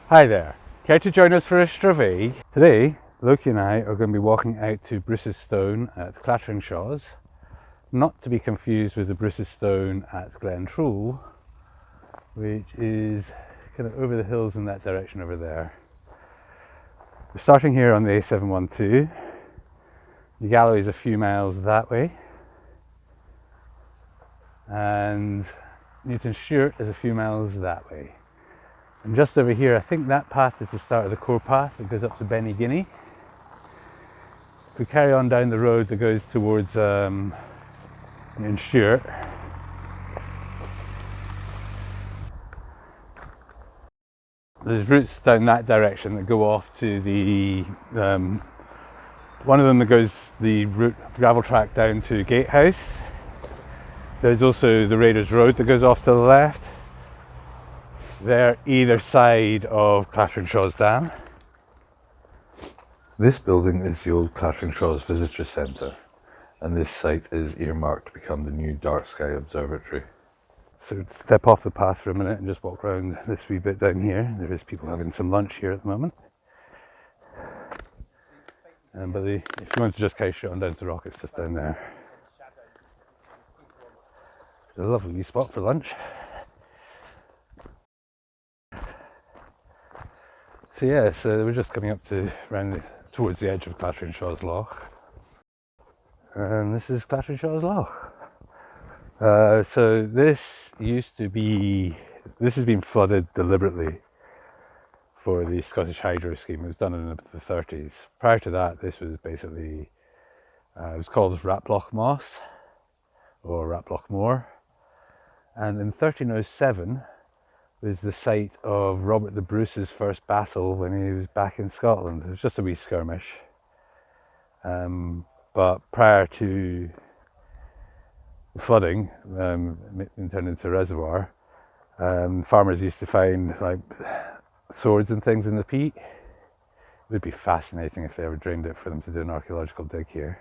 Hi there, care to join us for a Stravaiging? Today, Loki and I are going to be walking out to Bruce's Stone at Clatteringshaws, not to be confused with the Bruce's Stone at Glentrool, which is kind of over the hills in that direction over there. We're starting here on the A712. The Galloway is a few miles that way, and Newton Stewart is a few miles that way. And just over here, I think that path is the start of the core path that goes up to Benny Guinea. If we carry on down the road that goes towards Newton Stewart, there's routes down that direction that go off to the one of them that goes the gravel track down to Gatehouse. There's also the Raiders Road that goes off to the left. They're either side of Clatteringshaws Dam. This building is the old Clatteringshaws Visitor Centre, and this site is earmarked to become the new Darksky Observatory. So step off the path for a minute and just walk around this wee bit down here. There is people having some lunch here at the moment. But if you want to just carry straight on down to the rock, it's just down there. It's a lovely wee spot for lunch. So yeah, so we're just coming up to towards the edge of Clatteringshaws Loch, and this is Clatteringshaws Loch. So this has been flooded deliberately for the Scottish Hydro Scheme. It was done in the 30s. Prior to that, this was basically it was called Raploch Moss or Raploch Moor, and in 1307 was the site of Robert the Bruce's first battle when he was back in Scotland. It was just a wee skirmish. But prior to the flooding, it turned into a reservoir, farmers used to find like swords and things in the peat. It would be fascinating if they ever drained it for them to do an archaeological dig here.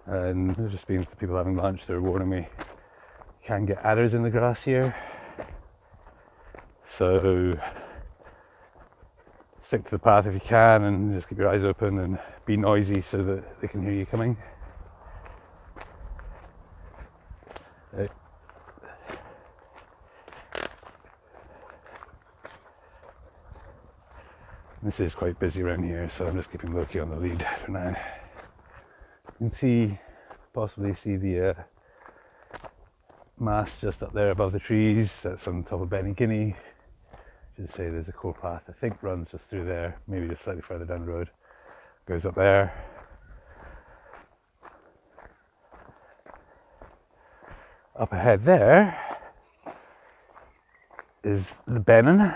And there's just been people having lunch. They were warning me, you can get adders in the grass here. So stick to the path if you can, and just keep your eyes open and be noisy so that they can hear you coming. This is quite busy around here, so I'm just keeping Loki on the lead for now. You can possibly see the mast just up there above the trees. That's on top of Benny Guinea. Should say there's a core path, I think runs just through there, maybe just slightly further down the road, goes up there. Up ahead there is the Bennin.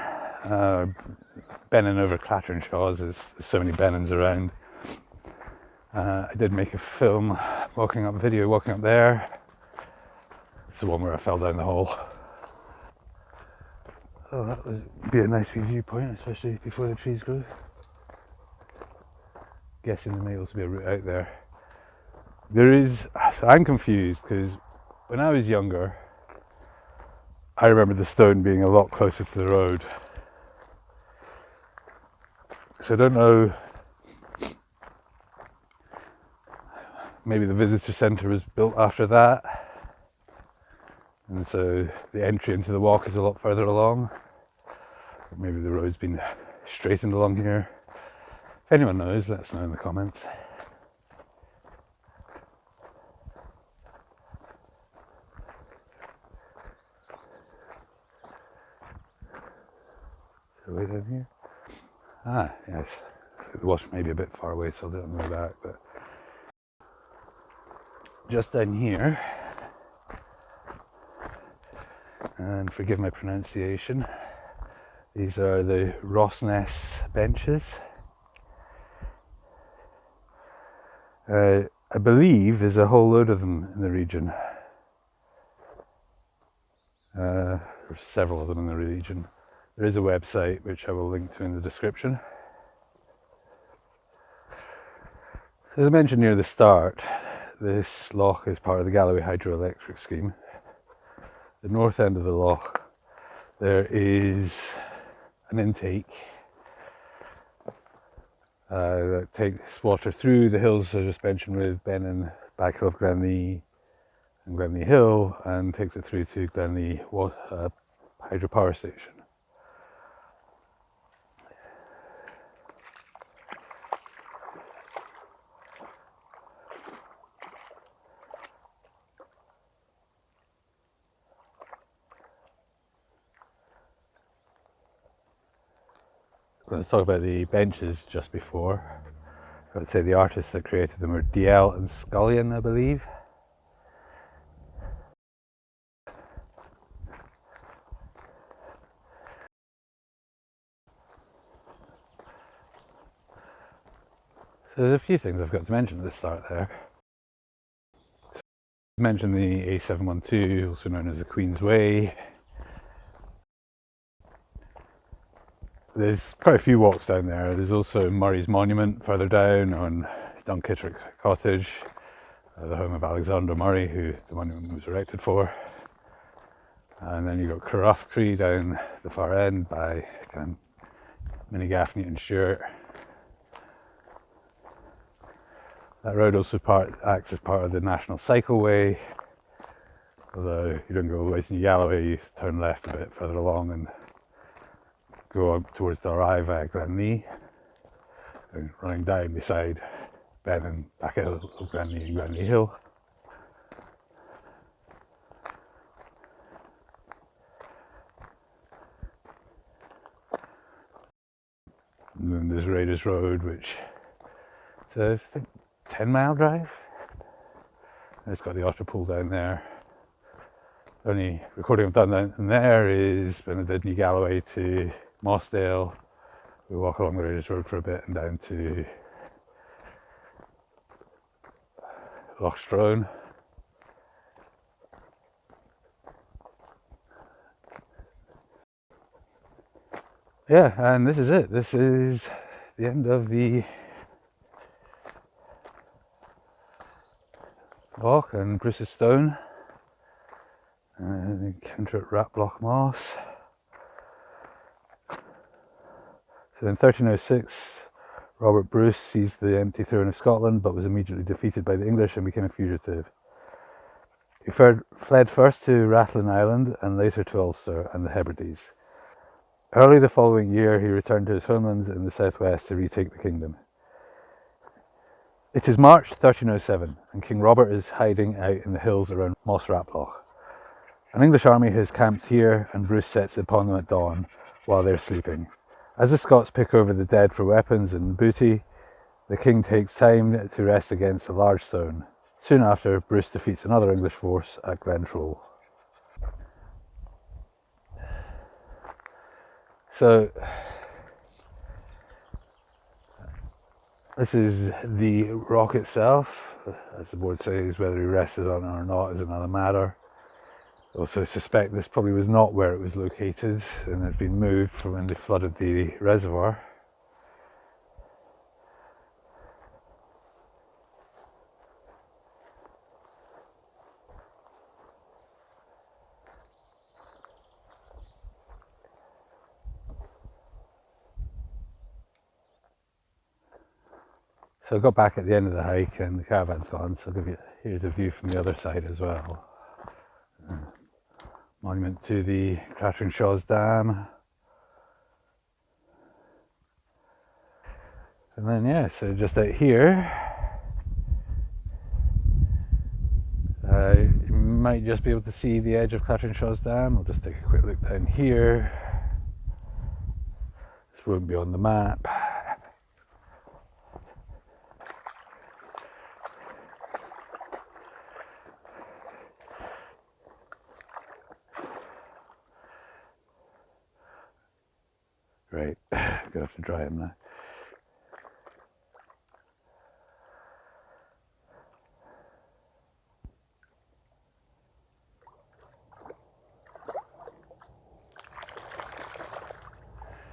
Bennin over Clatteringshaws, there's so many Bennins around. I did make a video walking up there. It's the one where I fell down the hole. Oh, that would be a nice viewpoint, especially before the trees grew. Guessing there may also be a route out there. So I'm confused because when I was younger, I remember the stone being a lot closer to the road. So I don't know, maybe the visitor centre was built after that. And so the entry into the walk is a lot further along. Or maybe the road's been straightened along here. If anyone knows, let us know in the comments. So way down here. Ah, yes. The wash may be a bit far away, so I'll do it on the way back. But just down here, and forgive my pronunciation, these are the Rosnes Benches. I believe there's a whole load of them in the region. There's several of them in the region. There is a website which I will link to in the description. As I mentioned near the start, this loch is part of the Galloway Hydro Scheme. The north end of the loch, there is an intake that takes water through the hills I just mentioned with Ben and back of Glenlee and Glenlee Hill, and takes it through to Glenlee hydropower station. Let's talk about the benches just before. I would say the artists that created them were DL and Scullion, I believe. So there's a few things I've got to mention at the start there. So I mentioned the A712, also known as the Queen's Way. There's quite a few walks down there. There's also Murray's Monument further down on Dunkittrick Cottage, the home of Alexander Murray, who the monument was erected for. And then you've got Carruthtree down the far end by Minigaffney and Stewart. That road also acts as part of the National Cycleway, although you don't go all the way to Galloway, you turn left a bit further along and go up towards the Rye via Glenlee, and running down beside Ben and back out of Glenlee and Glenlee Hill. And then there's Raiders Road, which is I think 10-mile drive. And it's got the otter pool down there. The only recording I've done down there is when I did New Galloway to Mossdale. We walk along the Raiders Road for a bit and down to Loch Strone. Yeah, and this is it. This is the end of the Loch and Bruce's Stone. And encounter at Raploch Moss. So in 1306, Robert Bruce seized the empty throne of Scotland, but was immediately defeated by the English and became a fugitive. He fled first to Rathlin Island and later to Ulster and the Hebrides. Early the following year, he returned to his homelands in the southwest to retake the kingdom. It is March 1307, and King Robert is hiding out in the hills around Moss Raploch. An English army has camped here, and Bruce sets upon them at dawn while they're sleeping. As the Scots pick over the dead for weapons and booty, the king takes time to rest against a large stone. Soon after, Bruce defeats another English force at Glentroll. So, this is the rock itself. As the board says, whether he rested on it or not is another matter. Also suspect this probably was not where it was located and has been moved from when they flooded the reservoir. So I got back at the end of the hike and the caravan's gone, so I'll give you, here's a view from the other side as well. Monument to the Clatteringshaws Dam. And then yeah, so just out here, you might just be able to see the edge of Clatteringshaws Dam. I'll just take a quick look down here. This won't be on the map. Right, gonna have to dry them now.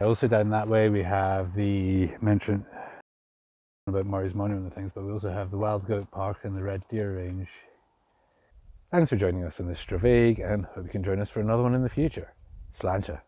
Also down that way we have the mention about Murray's Monument and things, but we also have the Wild Goat Park and the Red Deer Range. Thanks for joining us on this Stravaiging, and hope you can join us for another one in the future. Sláinte.